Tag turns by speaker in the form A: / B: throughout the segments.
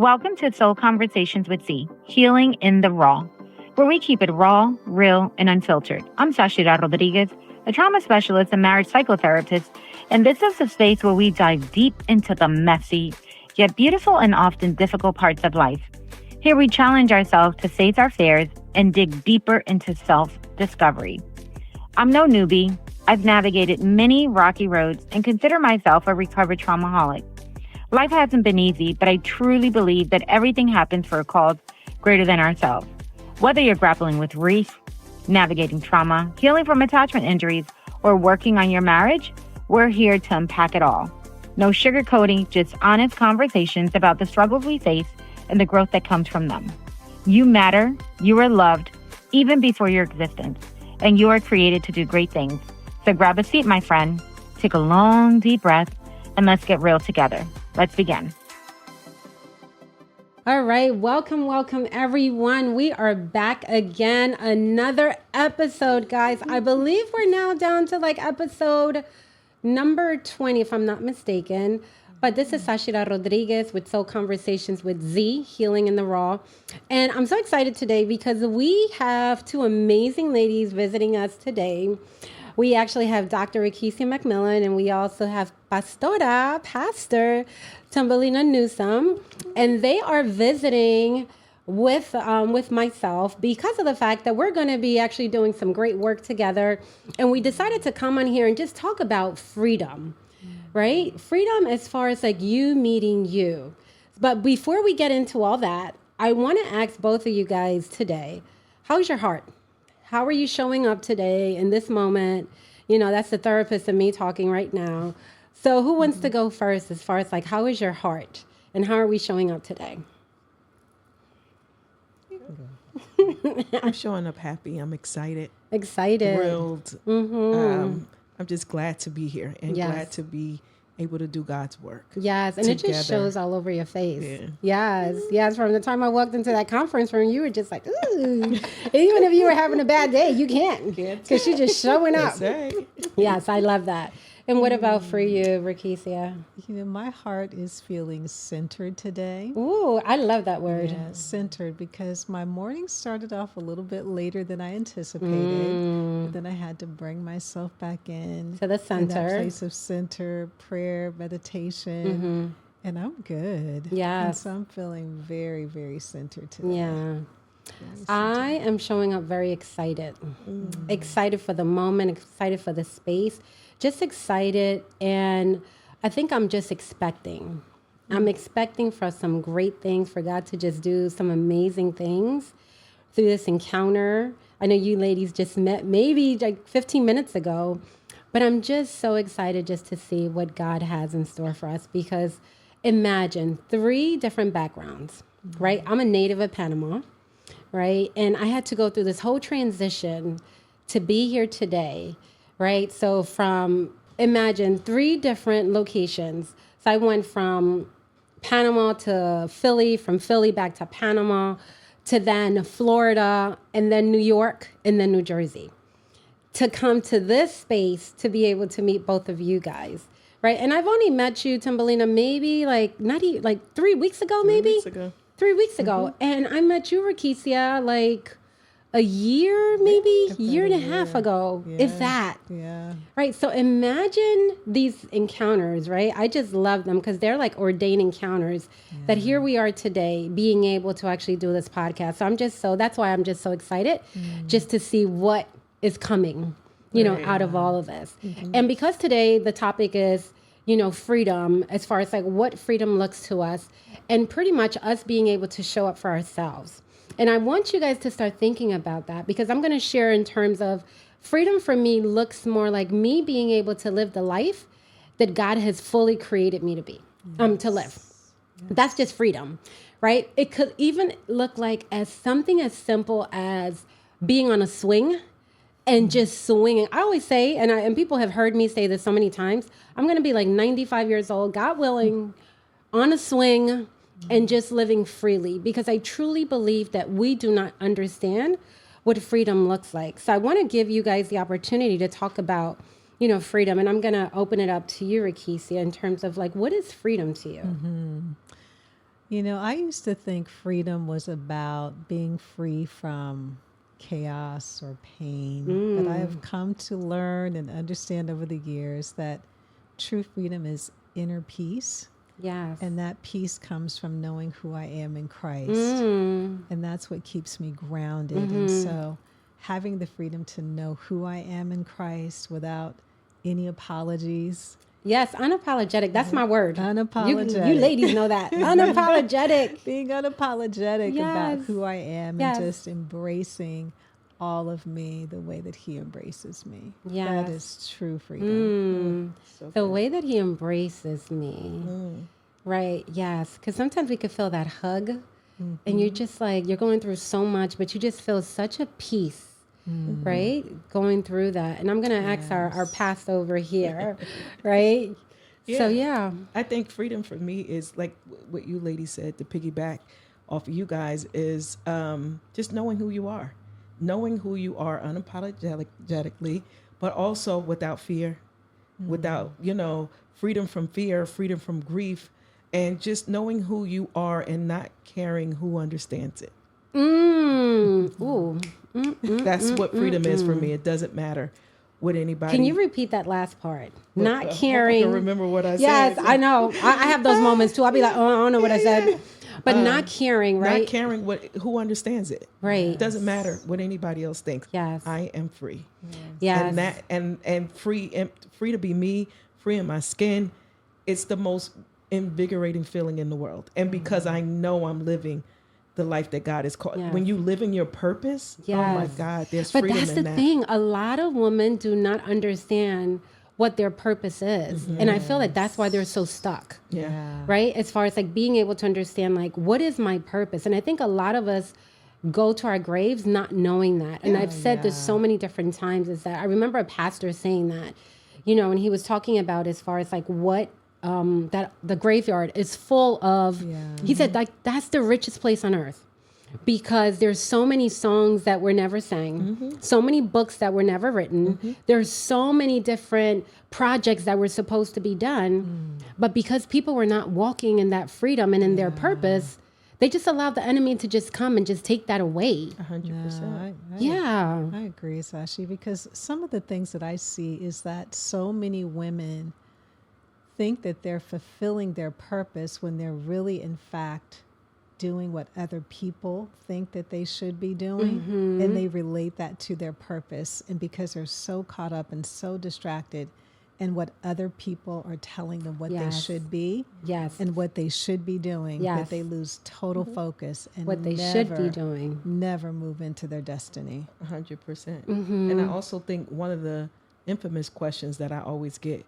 A: Welcome to Soul Conversations with Z, Healing in the Raw, where we keep it raw, real, and unfiltered. I'm Zachyra Rodriguez, a trauma specialist and marriage psychotherapist, and this is a space where we dive deep into the messy, yet beautiful and often difficult parts of life. Here we challenge ourselves to face our fears and dig deeper into self-discovery. I'm no newbie. I've navigated many rocky roads and consider myself a recovered traumaholic. Life hasn't been easy, but I truly believe that everything happens for a cause greater than ourselves. Whether you're grappling with grief, navigating trauma, healing from attachment injuries, or working on your marriage, we're here to unpack it all. No sugarcoating, just honest conversations about the struggles we face and the growth that comes from them. You matter, you are loved, even before your existence, and you are created to do great things. So grab a seat, my friend, take a long, deep breath, and let's get real together. Let's begin.
B: All right. Welcome, everyone. We are back again. Another episode, guys. I believe we're now down to episode number 20, if I'm not mistaken. But this is Zachyra Rodriguez with Soul Conversations with Z, Healing in the Raw. And I'm so excited today because we have two amazing ladies visiting us today. We actually have Dr. Rekishia McMillan, and we also have Pastor Thumbelina Newsome, and they are visiting with myself because of the fact that we're going to be actually doing some great work together. And we decided to come on here and just talk about freedom, right? Freedom as far as you meeting you. But before we get into all that, I want to ask both of you guys today, how's your heart? How are you showing up today in this moment? You know, that's the therapist and me talking right now. So who wants to go first as far as how is your heart and how are we showing up today?
C: I'm showing up happy. I'm excited.
B: Thrilled.
C: I'm just glad to be here and glad to be able to do God's work.
B: Yes, and together. It just shows all over your face. Yeah. Yes. From the time I walked into that conference room, you were just like, ooh. Even if you were having a bad day, you can't. Because you're just showing up.
C: That's right.
B: Yes, I love that. And what about for you, Rekishia?
D: You know, my heart is feeling centered today.
B: Ooh, I love that word.
D: Yeah, centered, because my morning started off a little bit later than I anticipated. But then I had to bring myself back in
B: to the center,
D: in that place of center, prayer, meditation, and I'm good.
B: Yes.
D: And so I'm feeling very, very centered today.
B: Yeah. I am showing up very excited. Excited for the moment, excited for the space. Just excited, and I think I'm just expecting. I'm expecting for some great things, for God to just do some amazing things through this encounter. I know you ladies just met maybe 15 minutes ago, but I'm just so excited just to see what God has in store for us, because imagine 3 different backgrounds, right? I'm a native of Panama, right? And I had to go through this whole transition to be here today. Right. So imagine 3 different locations. So I went from Panama to Philly, from Philly back to Panama, to then Florida, and then New York, and then New Jersey, to come to this space to be able to meet both of you guys. Right. And I've only met you, Thumbelina, maybe 3 weeks ago, maybe 3 weeks ago. And I met you, Rekishia, a year, maybe year and a half ago, if that.
D: Yeah.
B: Right. So imagine these encounters, right? I just love them because they're ordained encounters that here we are today being able to actually do this podcast. So that's why I'm just so excited just to see what is coming, out of all of this. And because today the topic is, freedom, as far as what freedom looks to us, and pretty much us being able to show up for ourselves. And I want you guys to start thinking about that, because I'm going to share in terms of freedom for me looks more like me being able to live the life that God has fully created me to be, to live. Yes. That's just freedom, right? It could even look like as something as simple as being on a swing and just swinging. I always say, and people have heard me say this so many times, I'm going to be 95 years old, God willing, on a swing, and just living freely, because I truly believe that we do not understand what freedom looks like. So I want to give you guys the opportunity to talk about, freedom. And I'm going to open it up to you, Rekishia, in terms of what is freedom to you?
D: You know, I used to think freedom was about being free from chaos or pain, but I have come to learn and understand over the years that true freedom is inner peace.
B: Yes.
D: And that peace comes from knowing who I am in Christ. And that's what keeps me grounded. And so having the freedom to know who I am in Christ without any apologies.
B: Yes, unapologetic. That's my word.
D: Unapologetic.
B: You ladies know that. Unapologetic.
D: Being unapologetic about who I am
B: Yes.
D: and just embracing all of me the way that he embraces me.
B: Yes.
D: That is true freedom.
B: The way that he embraces me. Right. Yes. Because sometimes we could feel that hug and you're just like, you're going through so much, but you just feel such a peace. Right? Going through that. And I'm going to ask our Passover here. Right?
C: Yeah.
B: So, yeah.
C: I think freedom for me is like what you ladies said, to piggyback off of you guys, is just knowing who you are. Knowing who you are unapologetically, but also without fear, without, freedom from fear, freedom from grief, and just knowing who you are and not caring who understands it.
B: Ooh.
C: That's what freedom is for me. It doesn't matter what anybody.
B: Can you repeat that last part? Not
C: I
B: caring.
C: can remember what I said.
B: Yes, I know. I have those moments too. I'll be like, oh, I don't know what I said. But not caring, right?
C: Not caring who understands it.
B: Right.
C: It doesn't matter what anybody else thinks.
B: Yes.
C: I am free.
B: Yes.
C: And free to be me, free in my skin. It's the most invigorating feeling in the world. And because I know I'm living the life that God has called.
B: Yes.
C: When you live in your purpose,
B: Yes.
C: oh my God, there's
B: But
C: freedom in
B: that's
C: that.
B: the thing. A lot of women do not understand what their purpose is. And I feel like that's why they're so stuck.
C: Yeah.
B: Right? As far as like being able to understand, like, what is my purpose? And I think a lot of us go to our graves not knowing that. And I've said this so many different times, is that I remember a pastor saying that, and he was talking about as far as like what that the graveyard is full of. He said, like, that's the richest place on earth. Because there's so many songs that were never sang, so many books that were never written. There's so many different projects that were supposed to be done. But because people were not walking in that freedom and in their purpose, they just allowed the enemy to just come and just take that away.
C: 100%.
D: I agree, Sashi, because some of the things that I see is that so many women think that they're fulfilling their purpose when they're really, in fact, doing what other people think that they should be doing, and they relate that to their purpose. And because they're so caught up and so distracted in what other people are telling them what they should be and what they should be doing, that they lose total focus and
B: what they should be doing.
D: Never move into their destiny.
C: 100%. And I also think one of the infamous questions that I always get,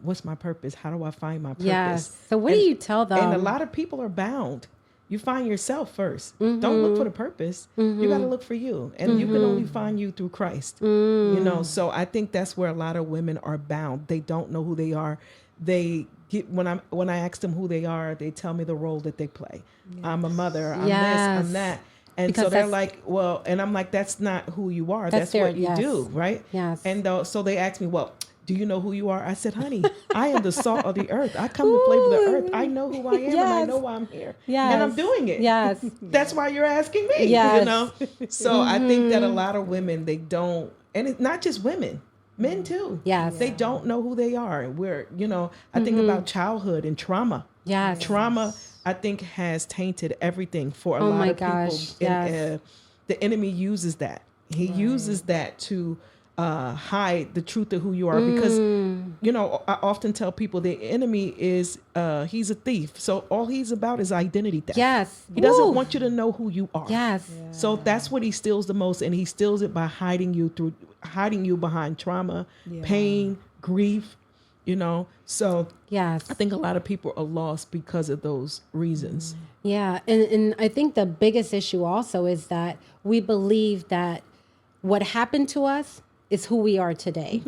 C: what's my purpose? How do I find my purpose?
B: Yes. So what do you tell them?
C: And a lot of people are bound. You find yourself first. Don't look for the purpose. You got to look for you. And you can only find you through Christ. So I think that's where a lot of women are bound. They don't know who they are. They get, when I ask them who they are, they tell me the role that they play. I'm a mother. I'm this, I'm that. And because so they're like, well, and I'm like, that's not who you are. That's what you do, right?
B: Yes.
C: And so they ask me, well, do you know who you are? I said, honey, I am the salt of the earth. I come to flavor the earth. I know who I am and I know why I'm here. And I'm doing it.
B: Yes.
C: That's why you're asking me, So I think that a lot of women, they don't, and it's not just women, men too.
B: Yes.
C: They don't know who they are. We're, I think about childhood and trauma.
B: Yes.
C: Trauma, I think, has tainted everything for a lot of people.
B: Yes.
C: The enemy uses that. He uses that to hide the truth of who you are, because I often tell people the enemy is he's a thief, so all he's about is identity theft. He doesn't want you to know who you are. So that's what he steals the most, and he steals it by hiding you behind trauma, pain, grief, so I think a lot of people are lost because of those reasons.
B: And I think the biggest issue also is that we believe that what happened to us is who we are today.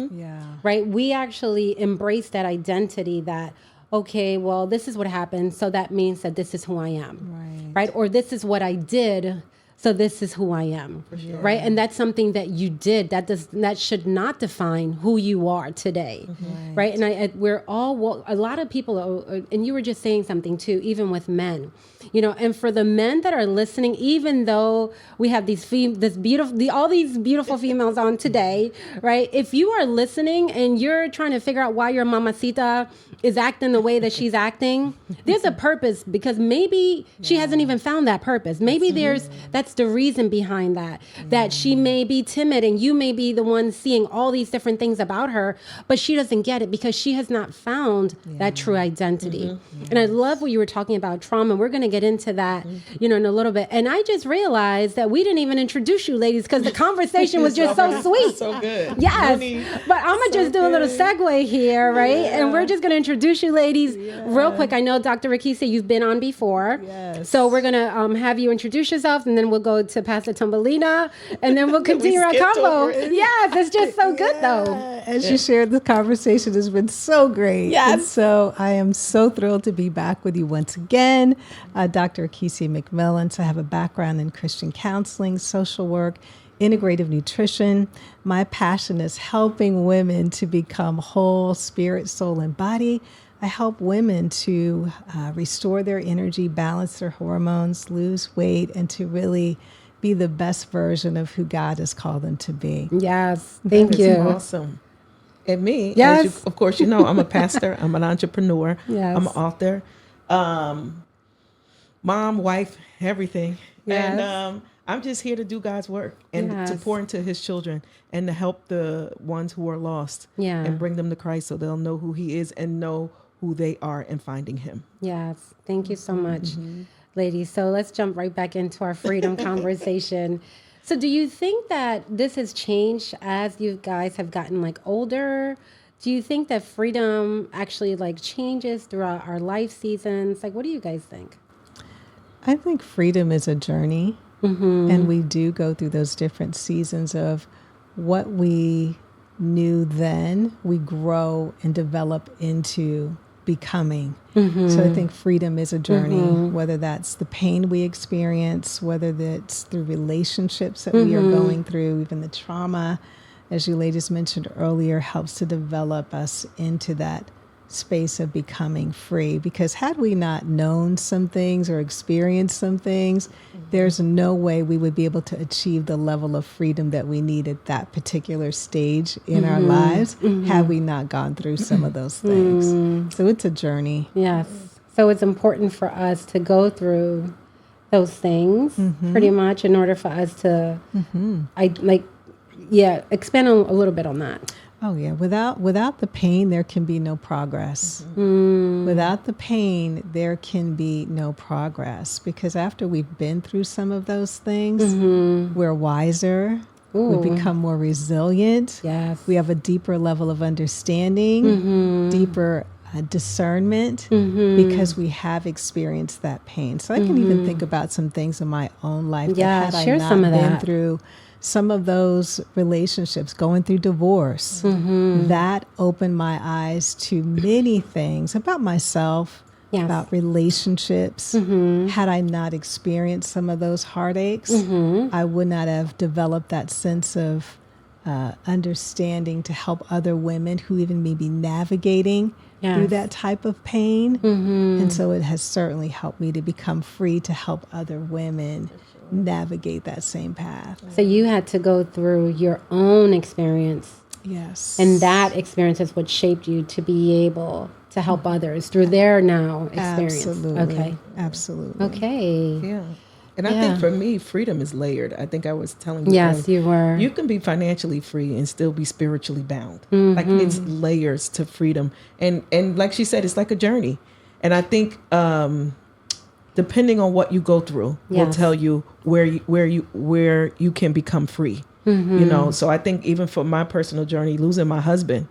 B: Right? We actually embrace that identity that, okay, well, this is what happened, so that means that this is who I am. Right? Or this is what I did, so this is who I am, right? And that's something that you did. That should not define who you are today, right? And we're all, a lot of people, and you were just saying something too, even with men, and for the men that are listening, even though we have all these beautiful females on today, right? If you are listening and you're trying to figure out why your mamacita is acting the way that she's acting, there's a purpose, because maybe she hasn't even found that purpose. Maybe that's the reason behind that she may be timid and you may be the one seeing all these different things about her, but she doesn't get it because she has not found that true identity. And I love what you were talking about trauma. We're going to get into that, in a little bit. And I just realized that we didn't even introduce you ladies because the conversation was just so sweet.
C: So good.
B: Yes. But I'm going to just do a little segue here, right?
C: Yeah.
B: And we're just going to introduce you ladies real quick. I know Dr. Rekishia, you've been on before.
D: Yes.
B: So we're going to have you introduce yourself, and then we'll go to Pastor Thumbelina, and then we'll continue our combo. Yes, it's just so good though.
D: As you shared, the conversation has been so great.
B: Yes.
D: And so I am so thrilled to be back with you once again. Dr. Rekishia McMillan. So I have a background in Christian counseling, social work, integrative nutrition. My passion is helping women to become whole spirit, soul, and body. I help women to restore their energy, balance their hormones, lose weight, and to really be the best version of who God has called them to be.
B: Yes. Thank you.
C: Awesome. And me,
B: Yes.
C: as you, of course, I'm a pastor. I'm an entrepreneur.
B: Yes.
C: I'm an author. Mom, wife, everything.
B: Yes.
C: And I'm just here to do God's work and to
B: Yes.
C: pour into his children and to help the ones who are lost and bring them to Christ so they'll know who he is and know who they are in finding him.
B: Yes. Thank you so much, ladies. So let's jump right back into our freedom conversation. So do you think that this has changed as you guys have gotten older? Do you think that freedom actually changes throughout our life seasons? What do you guys think?
D: I think freedom is a journey, and we do go through those different seasons of what we knew then, we grow and develop into becoming. So I think freedom is a journey, whether that's the pain we experience, whether that's through relationships that we are going through, even the trauma, as you ladies mentioned earlier, helps to develop us into that space of becoming free. Because had we not known some things or experienced some things, there's no way we would be able to achieve the level of freedom that we need at that particular stage in our lives had we not gone through some of those things. So it's a journey.
B: Yes. So it's important for us to go through those things pretty much in order for us to expand a little bit on that.
D: Oh yeah, without the pain, there can be no progress. Without the pain, there can be no progress, because after we've been through some of those things, we're wiser. We become more resilient.
B: Yes.
D: We have a deeper level of understanding, deeper discernment, because we have experienced that pain. So I can even think about some things in my own life that had
B: share
D: I not
B: some of
D: been
B: that.
D: through some of those relationships, going through divorce, that opened my eyes to many things about myself, about relationships. Had I not experienced some of those heartaches, I would not have developed that sense of understanding to help other women who even may be navigating through that type of pain. And so it has certainly helped me to become free to help other women navigate that same path.
B: So you had to go through your own experience.
D: Yes.
B: And that experience is what shaped you to be able to help others through their now experience.
D: Absolutely.
B: Okay.
D: Absolutely.
B: Okay.
C: Yeah. And I think for me, freedom is layered. I think I was telling you.
B: Yes, you were.
C: You can be financially free and still be spiritually bound. Like it's layers to freedom. And like she said, it's like a journey. And I think depending on what you go through will tell you where you can become free. So I think even for my personal journey, losing my husband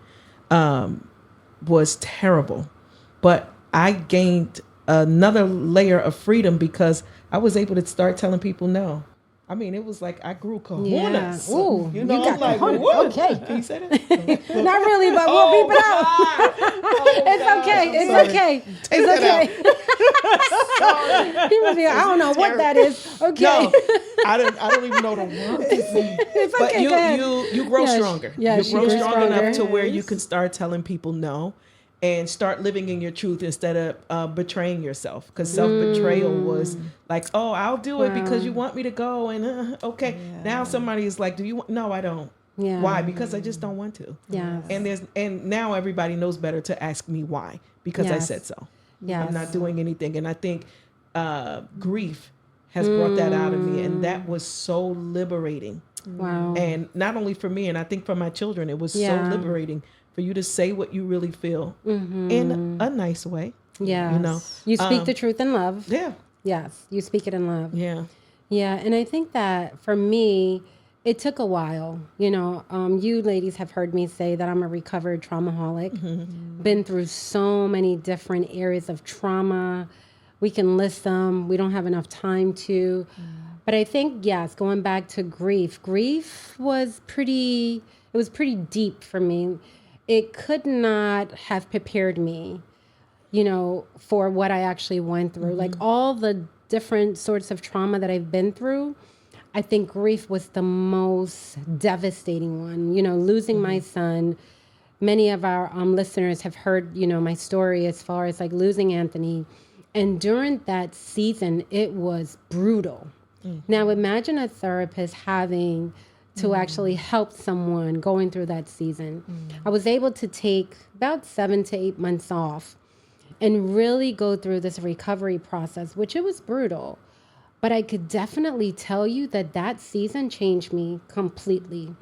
C: was terrible. But I gained another layer of freedom because I was able to start telling people no. I mean, it was like I grew
B: Yeah.
C: cojones.
B: Ooh,
C: You know,
B: you got
C: I'm like,
B: cojones.
C: what?
B: Okay.
C: Can you say that?
B: Not really, but we'll beep it out. It's okay. It's okay. It's okay. He must be, I don't know what that is. Okay.
C: No, I don't even know the word.
B: It's
C: But
B: okay. Go ahead.
C: you grow
B: Yes.
C: stronger.
B: Yes,
C: you
B: you
C: grow
B: grow
C: strong
B: stronger.
C: enough to where you can start telling people no, and start living in your truth instead of betraying yourself. Because self-betrayal was like, oh, I'll do it because you want me to go, and okay.
D: Yeah.
C: Now somebody is like, do you want? No, I don't.
B: Yeah.
C: Why? Because I just don't want to.
B: Yes.
C: And now everybody knows better to ask me why, because I
B: Yes.
C: said so.
B: Yes.
C: I'm not doing anything. And I think grief has brought that out of me, and that was so liberating.
B: Wow.
C: And not only for me, and I think for my children, it was
B: Yeah.
C: so liberating for you to say what you really feel in a nice way.
B: Yes.
C: You know,
B: You speak the truth in love.
C: yeah,
B: Yes. You speak it in love.
C: yeah,
B: Yeah, and I think that for me, it took a while. You know, you ladies have heard me say that I'm a recovered traumaholic. Been through so many different areas of trauma. We can list them. We don't have enough time to. But I think, yes, going back to grief. Grief was pretty deep for me. It could not have prepared me, you know, for what I actually went through. Like all the different sorts of trauma that I've been through, I think grief was the most devastating one. You know, losing my son. Many of our listeners have heard, you know, my story as far as like losing Anthony. And during that season, it was brutal. Now imagine a therapist having to actually help someone going through that season. I was able to take about 7 to 8 months off and really go through this recovery process, which it was brutal. But I could definitely tell you that that season changed me completely.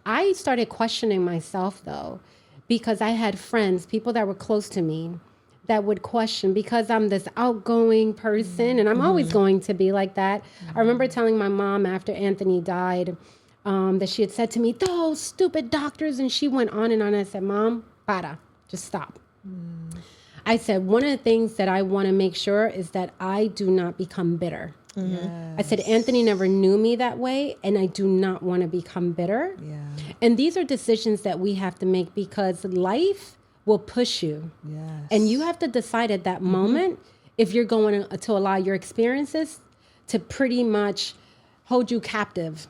B: I started questioning myself, though, because I had friends, people that were close to me, that would question, because I'm this outgoing person, and I'm always going to be like that. I remember telling my mom after Anthony died that she had said to me, those stupid doctors, and she went on and on. I said, Mom, para, just stop. I said, one of the things that I want to make sure is that I do not become bitter. I said, Anthony never knew me that way, and I do not want to become bitter.
D: Yeah.
B: And these are decisions that we have to make, because life will push you.
D: Yes.
B: And you have to decide at that moment if you're going to allow your experiences to pretty much hold you captive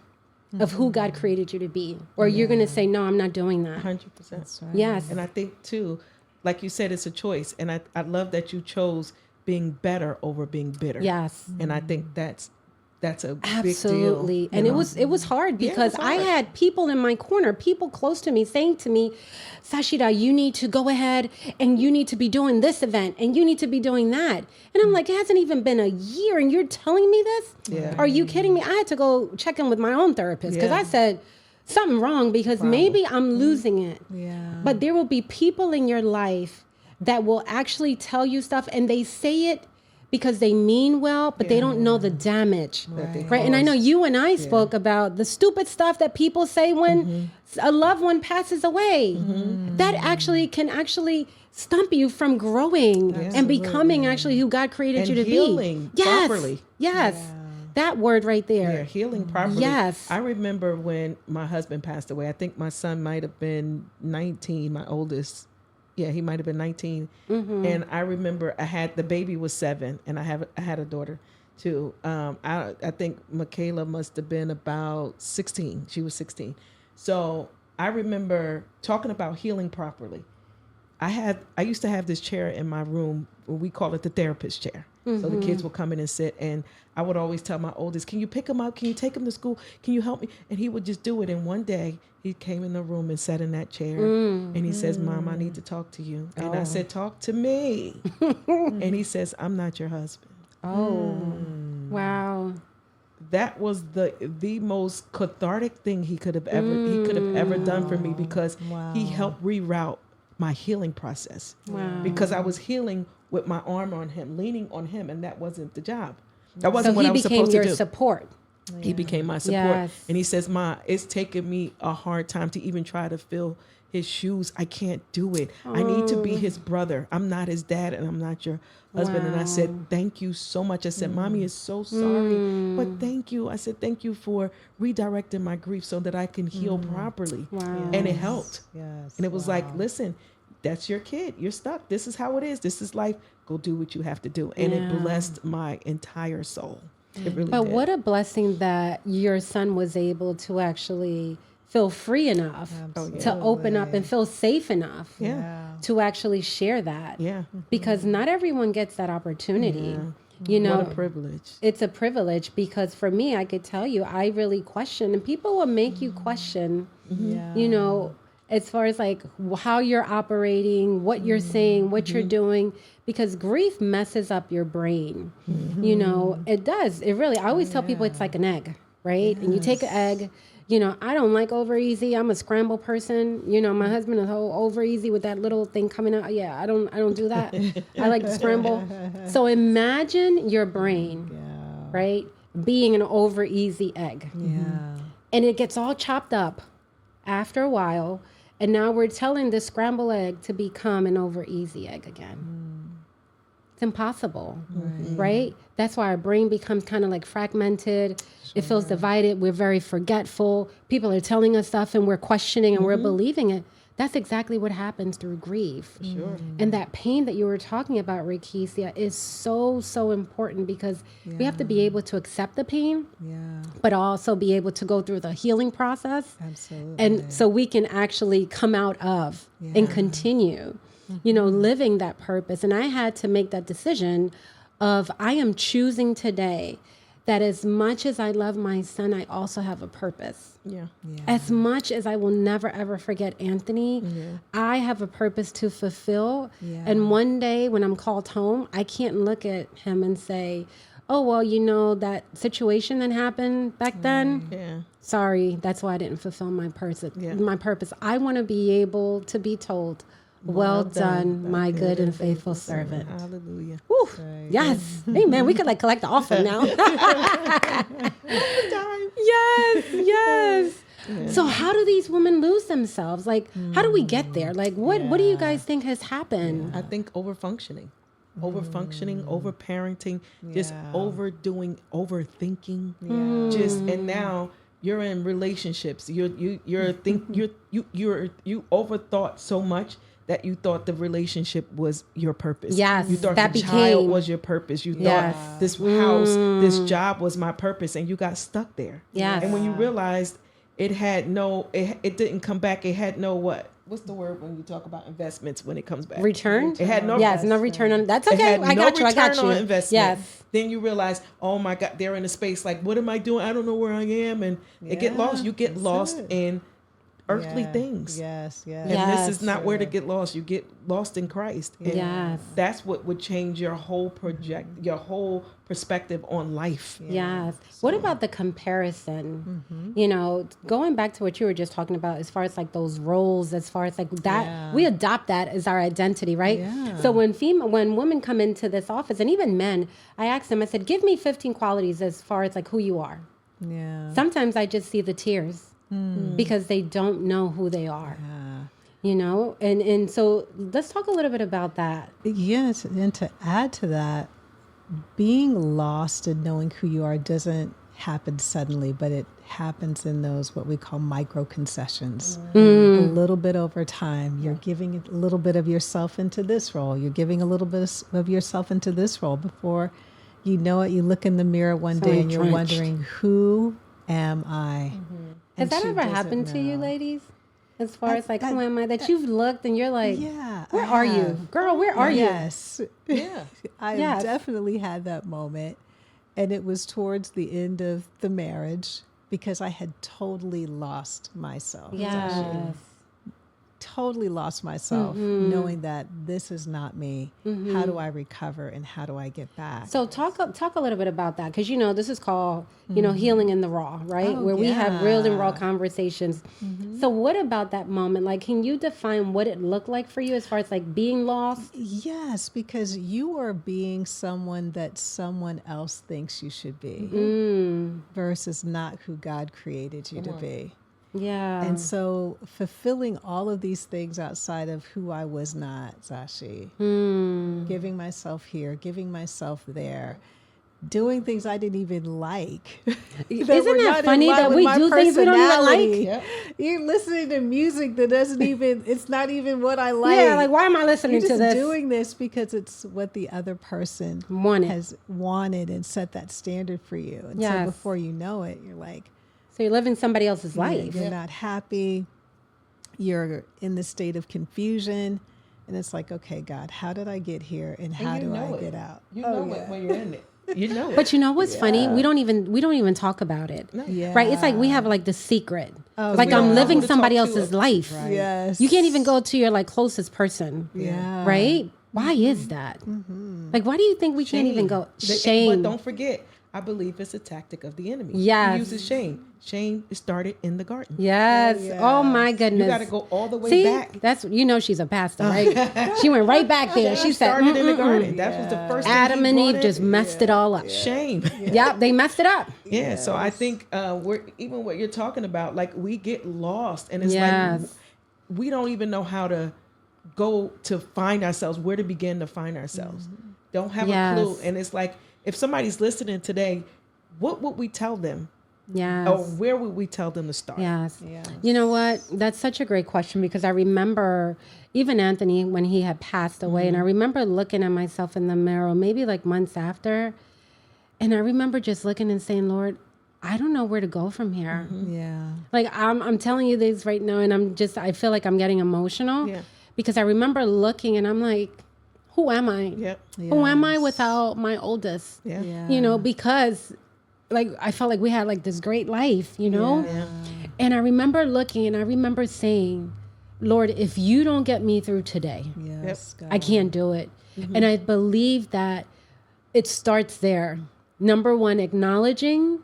B: of who God created you to be. Or you're going to say, no, I'm not doing that.
C: 100%.
D: That's right.
B: Yes.
C: And I think too, like you said, it's a choice. And I love that you chose being better over being bitter.
B: Yes.
C: And I think that's a
B: Absolutely.
C: big deal.
B: And
C: you know?
B: it was hard,
C: Yeah, it
B: because
C: was
B: I
C: hard.
B: had people in my corner, people close to me saying to me, Zachyra, you need to go ahead and you need to be doing this event and you need to be doing that. And I'm like, it hasn't even been a year and you're telling me this?
C: Yeah.
B: Are you kidding me? I had to go check in with my own therapist, because
C: Yeah.
B: I said something wrong, because maybe I'm losing it.
D: Yeah.
B: But there will be people in your life that will actually tell you stuff, and they say it because they mean well, but they don't know the damage. Right. And I know you and I spoke about the stupid stuff that people say when a loved one passes away. That actually can stump you from growing and becoming actually who God created
C: And
B: you to
C: healing
B: be. Yes.
C: properly.
B: Yes. That word right there.
C: Yeah, healing properly.
B: Yes.
C: I remember when my husband passed away. I think my son might have been 19, my oldest. Yeah, he might have been 19. And I remember the baby was 7, and I had a daughter too. I think Michaela must have been about 16. She was 16. So I remember talking about healing properly. I used to have this chair in my room. We call it the therapist chair. So the kids would come in and sit, and I would always tell my oldest, can you pick him up? Can you take him to school? Can you help me? And he would just do it. And one day he came in the room and sat in that chair, and he says, Mom, I need to talk to you. And I said, talk to me. And he says, I'm not your husband.
B: Oh. Wow.
C: That was the most cathartic thing he could have ever done for me, because he helped reroute my healing process.
B: Wow.
C: Because I was healing with my arm on him, leaning on him, and that wasn't the job. That wasn't
B: So
C: what
B: he
C: I was
B: became
C: supposed to
B: your
C: do.
B: support.
C: He became my support.
B: Yes.
C: And he says, Ma, it's taken me a hard time to even try to feel his shoes. I can't do it. I need to be his brother. I'm not his dad, and I'm not your husband. And I said, thank you so much. I said, Mommy is so sorry, but thank you. I said, thank you for redirecting my grief so that I can heal properly. And it helped.
D: Yes.
C: And it was like, listen, that's your kid. You're stuck. This is how it is. This is life. Go do what you have to do. And it blessed my entire soul. It really
B: But
C: did.
B: what a blessing that your son was able to actually feel free enough to open up and feel safe enough to actually share that.
C: Yeah.
B: Because not everyone gets that opportunity. You know,
C: What a privilege.
B: it's a privilege because for me, I could tell you, I really question, and people will make you question, you know, as far as like how you're operating, what you're saying, what you're doing, because grief messes up your brain. You know, it does. It really, I always tell people it's like an egg, right? And you take an egg, you know, I don't like over easy. I'm a scramble person. You know, my husband is over easy with that little thing coming out. Yeah, I don't do that. I like to scramble. So imagine your brain, right, being an over easy egg. And it gets all chopped up after a while. And now we're telling this scrambled egg to become an over easy egg again. It's impossible, right? That's why our brain becomes kind of like fragmented. It feels divided. We're very forgetful. People are telling us stuff and we're questioning and we're believing it. That's exactly what happens through grief.
C: Sure.
B: And that pain that you were talking about, Rekishia, is so important because we have to be able to accept the pain, but also be able to go through the healing process.
D: Absolutely.
B: And so we can actually come out of and continue, you know, living that purpose. And I had to make that decision of I am choosing today that as much as I love my son, I also have a purpose. As much as I will never, ever forget Anthony, I have a purpose to fulfill. And one day when I'm called home, I can't look at him and say, oh, well, you know, that situation that happened back then, sorry, that's why I didn't fulfill my purpose. I want to be able to be told, well done, my good and faithful servant.
C: Hallelujah.
B: Woo. Yes. Amen. We could like collect the offering now. Yes. So how do these women lose themselves? Like, how do we get there? Like, what do you guys think has happened?
C: I think overfunctioning, overparenting, just overdoing, overthinking, and now you're in relationships. You overthought so much that you thought the relationship was your purpose.
B: Yes,
C: you thought
B: that
C: the child was your purpose. You thought this house, this job was my purpose, and you got stuck there.
B: Yes.
C: And when you realized it didn't come back. It had no what's the word when you talk about investments when it comes back?
B: Return?
C: It had no
B: no return on. That's okay.
C: I got you. On investment.
B: Yes.
C: Then you realize, oh my God, they're in a space like, what am I doing? I don't know where I am, and it get lost. You get lost in earthly things.
D: Yes.
C: And this is not where to get lost. You get lost in Christ. And that's what would change your whole perspective on life.
B: Yes. What about the comparison? You know, going back to what you were just talking about, as far as like those roles, as far as like that, we adopt that as our identity, right? So when women come into this office, and even men, I ask them, I said, give me 15 qualities as far as like who you are. Sometimes I just see the tears. Because they don't know who they are, you know? And so let's talk a little bit about that.
D: Yes, and to add to that, being lost and knowing who you are doesn't happen suddenly, but it happens in those what we call micro concessions. A little bit over time, you're giving a little bit of yourself into this role. You're giving a little bit of yourself into this role. Before you know it, you look in the mirror one day and you're wondering, who am I?
B: Has that ever happened to you, ladies? As far as like, who am I? That you've looked and you're like, where are you? Girl, where are you?
D: Yes. I have definitely had that moment. And it was towards the end of the marriage because I had totally lost myself.
B: Yes.
D: Totally lost myself knowing that this is not me. How do I recover and how do I get back?
B: So talk a little bit about that, because you know this is called healing in the raw, right? Where we have real and raw conversations. So what about that moment? Like, can you define what it looked like for you as far as like being lost?
D: Yes, because you are being someone that someone else thinks you should be versus not who God created you to be.
B: Yeah.
D: And so fulfilling all of these things outside of who I was not, Zashi, giving myself here, giving myself there, doing things I didn't even like.
B: Isn't that funny that we do things we don't even like?
C: Yep.
D: You're listening to music that doesn't even, it's not even what I like.
B: Yeah, like why am I listening
D: You're
B: to
D: just
B: this?
D: doing this because it's what the other person has wanted and set that standard for you. And so before you know it, you're like,
B: so you're living somebody else's life.
D: You're not happy. You're in the state of confusion. And it's like, okay, God, how did I get here? And how do I get out?
C: You know it when you're in it. You know it.
B: But you know what's funny? We don't even talk about it.
C: No.
D: Yeah.
B: Right? It's like we have like the secret.
D: Oh,
B: like
D: yeah.
B: I'm living
C: Who to
B: somebody
C: talk to.
B: else's life.
C: Right.
D: Yes.
B: You can't even go to your like closest person.
D: Yeah.
B: Right? Why is that? Like why do you think we can't even go? Shame.
C: But don't forget, I believe it's a tactic of the enemy.
B: Yes.
C: He uses shame. Shame started in the garden.
B: Yes. Oh my goodness.
C: You got to go all the way
B: See,
C: back.
B: that's she's a pastor, right? She went right back there. She said,
C: started in the garden. That was the first thing
B: Adam
C: he
B: and
C: brought
B: Eve
C: in.
B: just messed it all up.
C: Shame.
B: Yep, they messed it up.
C: Yeah. So I think we're even what you're talking about, like we get lost, and it's
B: Yes.
C: like we don't even know how to go to find ourselves, where to begin to find ourselves. Don't have
B: Yes.
C: a clue. And it's like if somebody's listening today, what would we tell them?
B: Yes.
C: Or where would we tell them to start?
B: Yes.
D: Yes.
B: You know what? That's such a great question because I remember even Anthony when he had passed away, and I remember looking at myself in the mirror maybe like months after, and I remember just looking and saying, Lord, I don't know where to go from here.
D: Yeah.
B: Like I'm telling you this right now, and I feel like I'm getting emotional because I remember looking and I'm like, who am I?
C: Yep.
B: Who am I without my oldest?
C: Yeah.
D: Yeah.
B: You know, because like I felt like we had like this great life, you know?
C: Yeah.
B: And I remember looking and I remember saying, Lord, if you don't get me through today,
D: Yes, God.
B: I can't do it. And I believe that it starts there. Number one, acknowledging